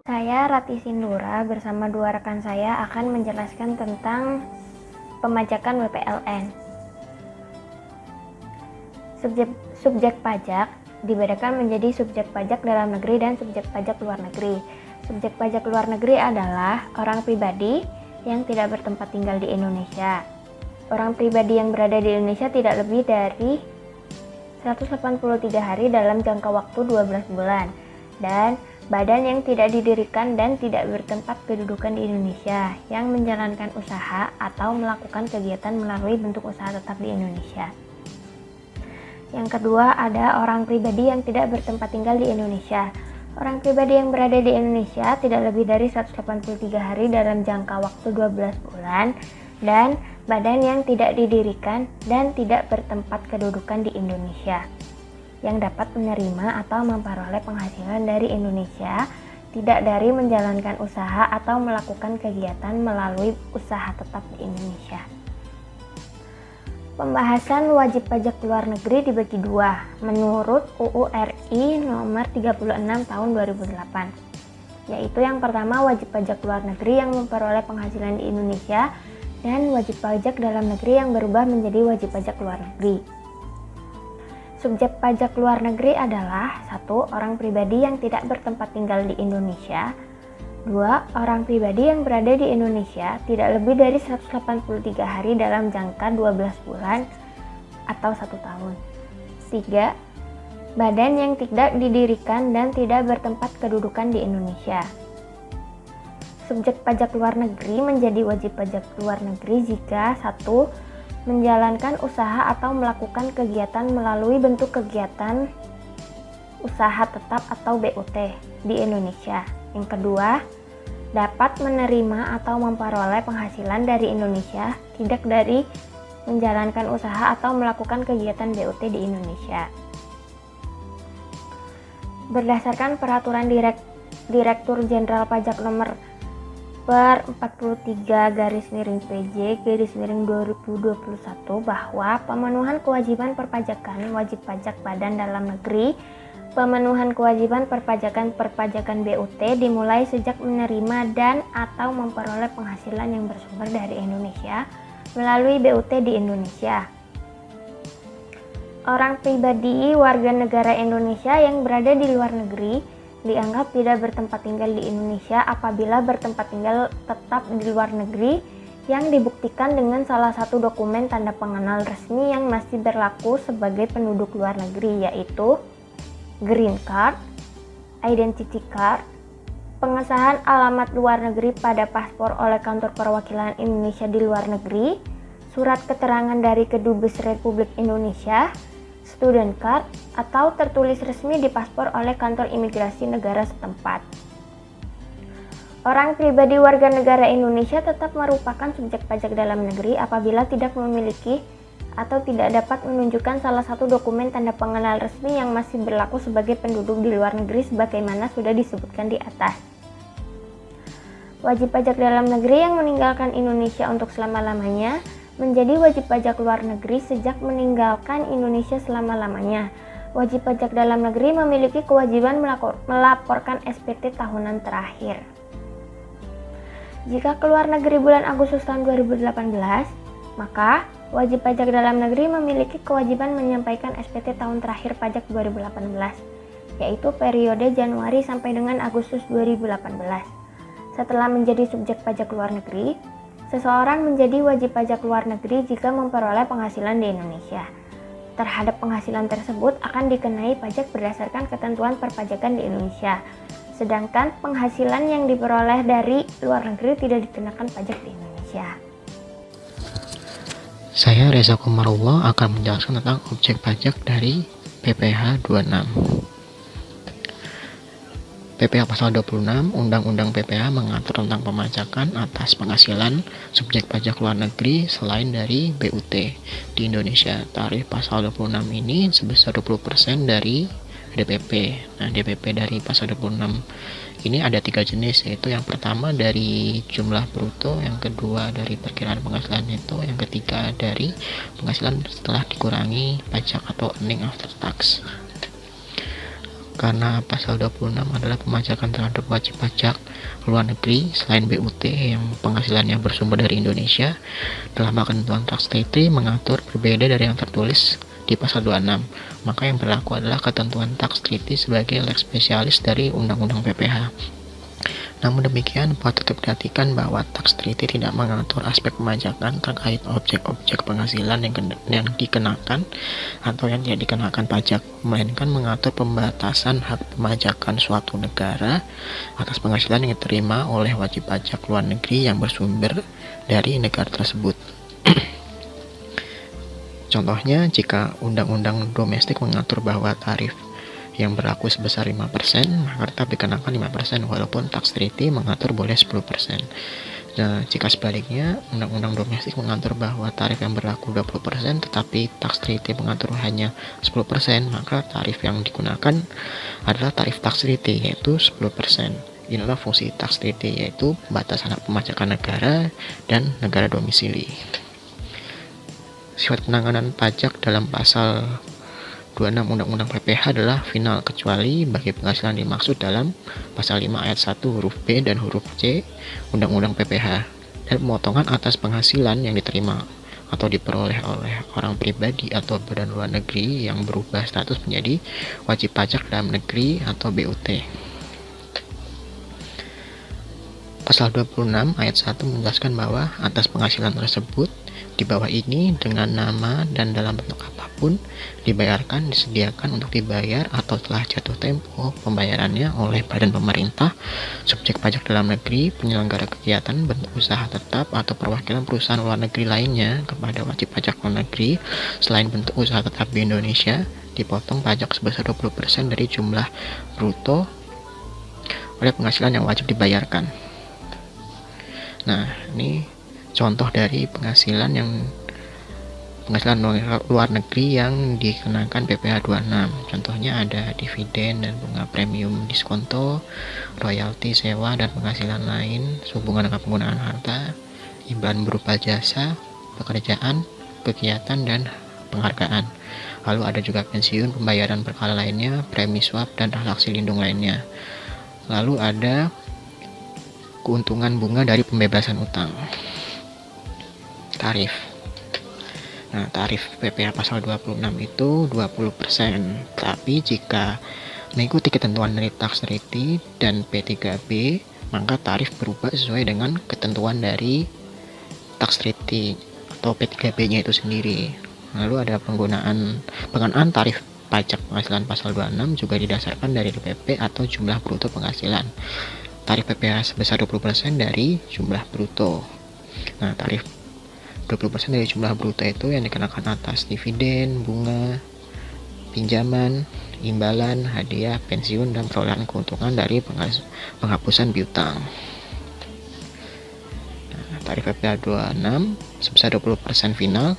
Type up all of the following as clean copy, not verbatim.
Saya Rati Sindura bersama dua rekan saya akan menjelaskan tentang pemajakan WPLN. Subjek pajak dibedakan menjadi subjek pajak dalam negeri dan subjek pajak luar negeri. Subjek pajak luar negeri adalah orang pribadi yang tidak bertempat tinggal di Indonesia. Orang pribadi yang berada di Indonesia tidak lebih dari 183 hari dalam jangka waktu 12 bulan. Dan badan yang tidak didirikan dan tidak bertempat kedudukan di Indonesia yang menjalankan usaha atau melakukan kegiatan melalui bentuk usaha tetap di Indonesia. Yang kedua ada orang pribadi yang tidak bertempat tinggal di Indonesia. Orang pribadi yang berada di Indonesia tidak lebih dari 183 hari dalam jangka waktu 12 bulan dan badan yang tidak didirikan dan tidak bertempat kedudukan di Indonesia yang dapat menerima atau memperoleh penghasilan dari Indonesia, tidak dari menjalankan usaha atau melakukan kegiatan melalui usaha tetap di Indonesia. Pembahasan wajib pajak luar negeri dibagi dua, menurut UU RI nomor 36 tahun 2008, yaitu yang pertama wajib pajak luar negeri yang memperoleh penghasilan di Indonesia dan wajib pajak dalam negeri yang berubah menjadi wajib pajak luar negeri. Subjek pajak luar negeri adalah 1. Orang pribadi yang tidak bertempat tinggal di Indonesia. 2. Orang pribadi yang berada di Indonesia tidak lebih dari 183 hari dalam jangka 12 bulan atau 1 tahun. 3. Badan yang tidak didirikan dan tidak bertempat kedudukan di Indonesia. Subjek pajak luar negeri menjadi wajib pajak luar negeri jika 1. Menjalankan usaha atau melakukan kegiatan melalui bentuk kegiatan usaha tetap atau BUT di Indonesia. Yang kedua, dapat menerima atau memperoleh penghasilan dari Indonesia tidak dari menjalankan usaha atau melakukan kegiatan BUT di Indonesia. Berdasarkan Peraturan Direktur Jenderal Pajak Nomor per 43/PJ/2021 bahwa pemenuhan kewajiban perpajakan wajib pajak badan dalam negeri, pemenuhan kewajiban perpajakan BUT dimulai sejak menerima dan atau memperoleh penghasilan yang bersumber dari Indonesia melalui BUT di Indonesia. Orang pribadi warga negara Indonesia yang berada di luar negeri dianggap tidak bertempat tinggal di Indonesia apabila bertempat tinggal tetap di luar negeri yang dibuktikan dengan salah satu dokumen tanda pengenal resmi yang masih berlaku sebagai penduduk luar negeri, yaitu Green Card, Identity Card, pengesahan alamat luar negeri pada paspor oleh Kantor Perwakilan Indonesia di luar negeri, surat keterangan dari Kedubes Republik Indonesia, Student Card, atau tertulis resmi di paspor oleh kantor imigrasi negara setempat. Orang pribadi warga negara Indonesia tetap merupakan subjek pajak dalam negeri apabila tidak memiliki atau tidak dapat menunjukkan salah satu dokumen tanda pengenal resmi yang masih berlaku sebagai penduduk di luar negeri sebagaimana sudah disebutkan di atas. Wajib pajak dalam negeri yang meninggalkan Indonesia untuk selama-lamanya menjadi wajib pajak luar negeri sejak meninggalkan Indonesia selama-lamanya. Wajib pajak dalam negeri memiliki kewajiban melaporkan SPT tahunan terakhir. Jika keluar negeri bulan Agustus tahun 2018, maka wajib pajak dalam negeri memiliki kewajiban menyampaikan SPT tahun terakhir pajak 2018, yaitu periode Januari sampai dengan Agustus 2018. Setelah menjadi subjek pajak luar negeri, seseorang menjadi wajib pajak luar negeri jika memperoleh penghasilan di Indonesia. Terhadap penghasilan tersebut akan dikenai pajak berdasarkan ketentuan perpajakan di Indonesia. Sedangkan penghasilan yang diperoleh dari luar negeri tidak dikenakan pajak di Indonesia. Saya Reza Komarullah akan menjelaskan tentang objek pajak dari PPh 26. PPh pasal 26 Undang-Undang PPh mengatur tentang pemajakan atas penghasilan subjek pajak luar negeri selain dari BUT di Indonesia. Tarif pasal 26 ini sebesar 20% dari DPP. Nah, DPP dari pasal 26 ini ada 3 jenis, yaitu yang pertama dari jumlah bruto, yang kedua dari perkiraan penghasilan neto, yang ketiga dari penghasilan setelah dikurangi pajak atau earning after tax. karena pasal 26 adalah pemajakan terhadap wajib pajak luar negeri selain BUT yang penghasilannya bersumber dari Indonesia. Dalam ketentuan tax treaty mengatur berbeda dari yang tertulis di pasal 26. Maka yang berlaku adalah ketentuan tax treaty sebagai lex specialis dari Undang-Undang PPH. Namun demikian, patut diperhatikan bahwa tax treaty tidak mengatur aspek pemajakan terkait objek-objek penghasilan yang dikenakan atau yang tidak dikenakan pajak, melainkan mengatur pembatasan hak pemajakan suatu negara atas penghasilan yang diterima oleh wajib pajak luar negeri yang bersumber dari negara tersebut. Contohnya, jika undang-undang domestik mengatur bahwa tarif yang berlaku sebesar 5%, maka tetap dikenakan 5% walaupun tax treaty mengatur boleh 10%. Nah, jika sebaliknya, undang-undang domestik mengatur bahwa tarif yang berlaku 20% tetapi tax treaty mengatur hanya 10%, maka tarif yang digunakan adalah tarif tax treaty yaitu 10%. Inilah fungsi tax treaty, yaitu batasan hak pemajakan negara dan negara domisili. Sifat penanganan pajak dalam pasal 26 Undang-Undang PPH adalah final, kecuali bagi penghasilan dimaksud dalam pasal 5 ayat 1 huruf B dan huruf C Undang-Undang PPH, dan pemotongan atas penghasilan yang diterima atau diperoleh oleh orang pribadi atau badan luar negeri yang berubah status menjadi wajib pajak dalam negeri atau BUT. Pasal 26 ayat 1 menjelaskan bahwa atas penghasilan tersebut di bawah ini dengan nama dan dalam bentuk apapun dibayarkan, disediakan untuk dibayar atau telah jatuh tempo pembayarannya oleh badan pemerintah, subjek pajak dalam negeri, penyelenggara kegiatan, bentuk usaha tetap atau perwakilan perusahaan luar negeri lainnya kepada wajib pajak luar negeri selain bentuk usaha tetap di Indonesia, dipotong pajak sebesar 20% dari jumlah bruto oleh penghasilan yang wajib dibayarkan. Nah, ini contoh dari penghasilan luar negeri yang dikenakan PPh 26. Contohnya ada dividen dan bunga premium diskonto, royalti, sewa dan penghasilan lain sehubungan dengan penggunaan harta, imbalan berupa jasa, pekerjaan, kegiatan dan penghargaan. Lalu ada juga pensiun, pembayaran berkala lainnya, premi swab dan transaksi lindung lainnya. Lalu ada keuntungan bunga dari pembebasan utang. Tarif. Nah, tarif PPh pasal 26 itu 20%. Tapi jika mengikuti ketentuan dari tax treaty dan P3B, maka tarif berubah sesuai dengan ketentuan dari tax treaty atau P3B-nya itu sendiri. Lalu ada pengenaan tarif pajak penghasilan pasal 26 juga didasarkan dari DPP atau jumlah bruto penghasilan. Tarif PPh sebesar 20% dari jumlah bruto. Nah, tarif 20% dari jumlah bruto itu yang dikenakan atas dividen, bunga, pinjaman, imbalan, hadiah, pensiun, dan perolehan keuntungan dari penghapusan piutang. Nah, tarif PPh 26 sebesar 20% final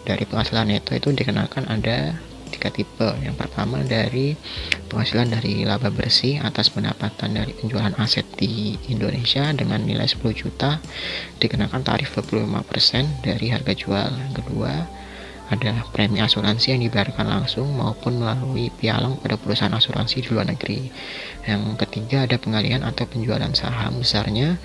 dari penghasilan itu dikenakan ada 3 tipe. Yang pertama dari penghasilan dari laba bersih atas pendapatan dari penjualan aset di Indonesia dengan nilai 10 juta dikenakan tarif 25% dari harga jual. Yang kedua adalah premi asuransi yang dibayarkan langsung maupun melalui pialang pada perusahaan asuransi di luar negeri. Yang ketiga ada pengalihan atau penjualan saham, besarnya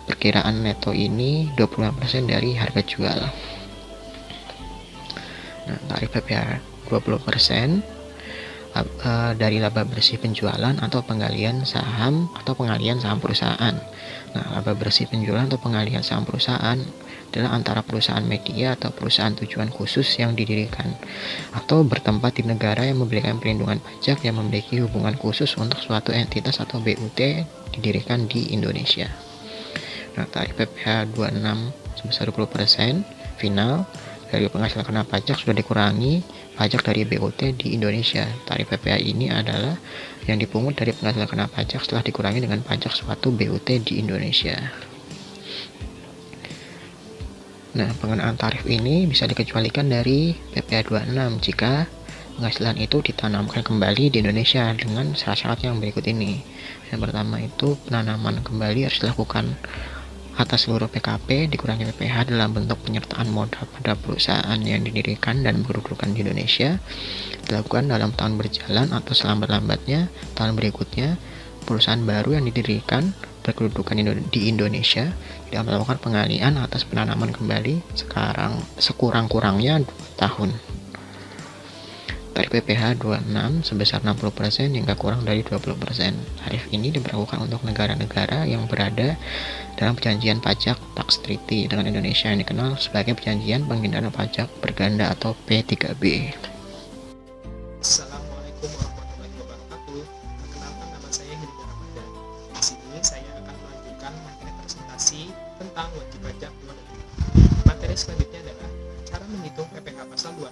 perkiraan neto ini 25% dari harga jual. Nah, tarif PPh 20% dari laba bersih penjualan atau penggalian saham perusahaan. Nah, laba bersih penjualan atau pengalihan saham perusahaan adalah antara perusahaan media atau perusahaan tujuan khusus yang didirikan atau bertempat di negara yang memberikan perlindungan pajak yang memiliki hubungan khusus untuk suatu entitas atau BUT didirikan di Indonesia. Nah, tarif PPh 26 sebesar 20% final dari penghasilan kena pajak sudah dikurangi pajak dari BUT di Indonesia. Tarif PPh ini adalah yang dipungut dari penghasilan kena pajak setelah dikurangi dengan pajak suatu BUT di Indonesia. Nah, pengenaan tarif ini bisa dikecualikan dari PPh 26 jika penghasilan itu ditanamkan kembali di Indonesia dengan syarat-syarat yang berikut ini. Yang pertama itu penanaman kembali harus dilakukan Atas seluruh PKP, dikurangi PPh dalam bentuk penyertaan modal pada perusahaan yang didirikan dan berkedudukan di Indonesia dilakukan dalam tahun berjalan atau selambat-lambatnya tahun berikutnya. Perusahaan baru yang didirikan berkedudukan di Indonesia tidak melakukan pengalihan atas penanaman kembali sekurang-kurangnya 2 tahun. Tarif PPh 26 sebesar 60% hingga kurang dari 20%. Tarif ini diberlakukan untuk negara-negara yang berada dalam perjanjian pajak tax treaty dengan Indonesia yang dikenal sebagai perjanjian penghindaran pajak berganda atau P3B. Assalamualaikum warahmatullahi wabarakatuh. Perkenalkan, nama saya Hilmi Ramadan. Di sini saya akan melanjutkan materi presentasi tentang wajib pajak luar negeri. Materi selanjutnya adalah cara menghitung PPh pasal 26.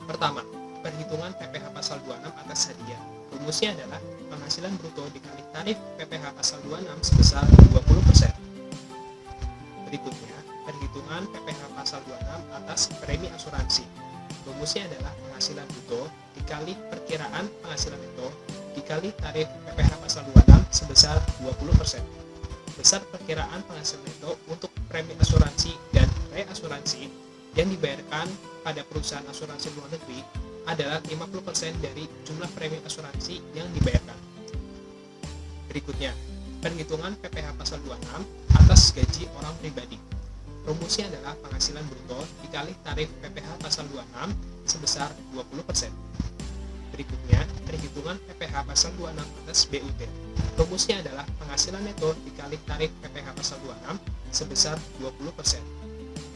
Pertama, perhitungan PPh pasal 26 atas hadiah. Rumusnya adalah penghasilan bruto dikali tarif PPh pasal 26 sebesar 20%. Berikutnya, perhitungan PPh pasal 26 atas premi asuransi. Rumusnya adalah penghasilan bruto dikali perkiraan penghasilan neto dikali tarif PPh pasal 26 sebesar 20%. Besar perkiraan penghasilan neto untuk premi asuransi dan reasuransi yang dibayarkan pada perusahaan asuransi luar negeri adalah 50% dari jumlah premi asuransi yang dibayarkan. Berikutnya, perhitungan PPh pasal 26 atas gaji orang pribadi. Rumusnya adalah penghasilan bruto dikali tarif PPh pasal 26 sebesar 20%. Berikutnya, perhitungan PPh pasal 26 atas BUT. Rumusnya adalah penghasilan neto dikali tarif PPh pasal 26 sebesar 20%.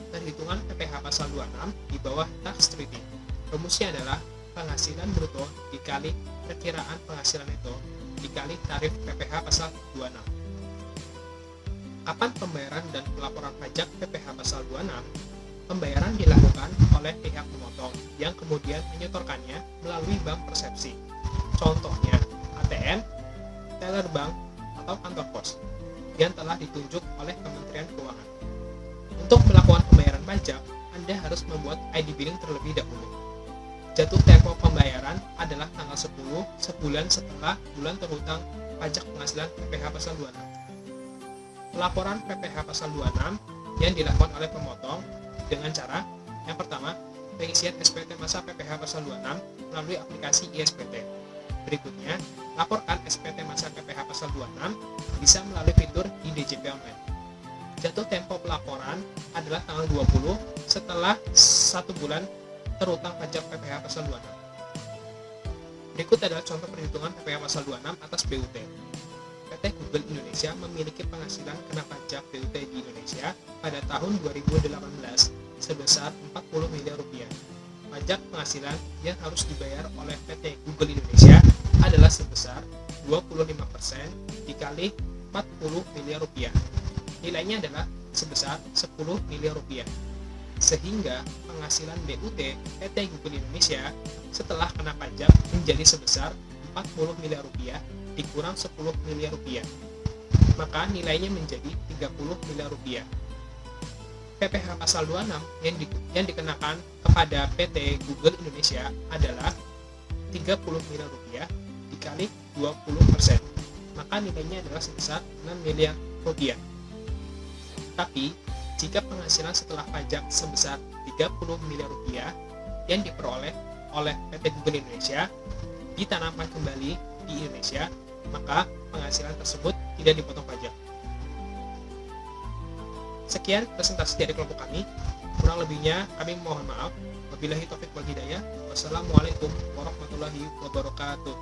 Perhitungan PPh pasal 26 di bawah tax treaty. Rumusnya adalah penghasilan bruto dikali perkiraan penghasilan neto dikali tarif PPh pasal 26. Kapan pembayaran dan pelaporan pajak PPh pasal 26? Pembayaran dilakukan oleh pihak pemotong yang kemudian menyetorkannya melalui bank persepsi. Contohnya ATM, teller bank, atau kantor pos yang telah ditunjuk oleh Kementerian Keuangan. Untuk melakukan pembayaran pajak, Anda harus membuat ID billing terlebih dahulu. Jatuh tempo pembayaran adalah tanggal 10 sebulan setelah bulan terhutang pajak penghasilan PPh pasal 26. Pelaporan PPh pasal 26 yang dilakukan oleh pemotong dengan cara yang pertama, pengisian SPT masa PPh pasal 26 melalui aplikasi iSPT. Berikutnya, laporkan SPT masa PPh pasal 26 bisa melalui fitur di DJP Online. Jatuh tempo pelaporan adalah tanggal 20 setelah 1 bulan terhutang pajak PPh pasal 26. Berikut adalah contoh perhitungan PPh pasal 26 atas BUT. PT Google Indonesia memiliki penghasilan kena pajak BUT di Indonesia pada tahun 2018 sebesar 40 miliar rupiah. Pajak penghasilan yang harus dibayar oleh PT Google Indonesia adalah sebesar 25% dikali 40 miliar rupiah. Nilainya adalah sebesar 10 miliar rupiah. Sehingga penghasilan BUT PT Google Indonesia setelah kena pajak menjadi sebesar 40 miliar rupiah dikurang 10 miliar rupiah. Maka nilainya menjadi 30 miliar rupiah. PPh pasal 26 yang dikenakan kepada PT Google Indonesia adalah 30 miliar rupiah dikali 20%. Maka nilainya adalah sebesar 6 miliar rupiah. Tapi, jika penghasilan setelah pajak sebesar 30 miliar rupiah yang diperoleh oleh PT Google Indonesia ditanamkan kembali di Indonesia, maka penghasilan tersebut tidak dipotong pajak. Sekian presentasi dari kelompok kami. Kurang lebihnya kami mohon maaf. Wabillahi taufiq wal hidayah. Wassalamualaikum warahmatullahi wabarakatuh.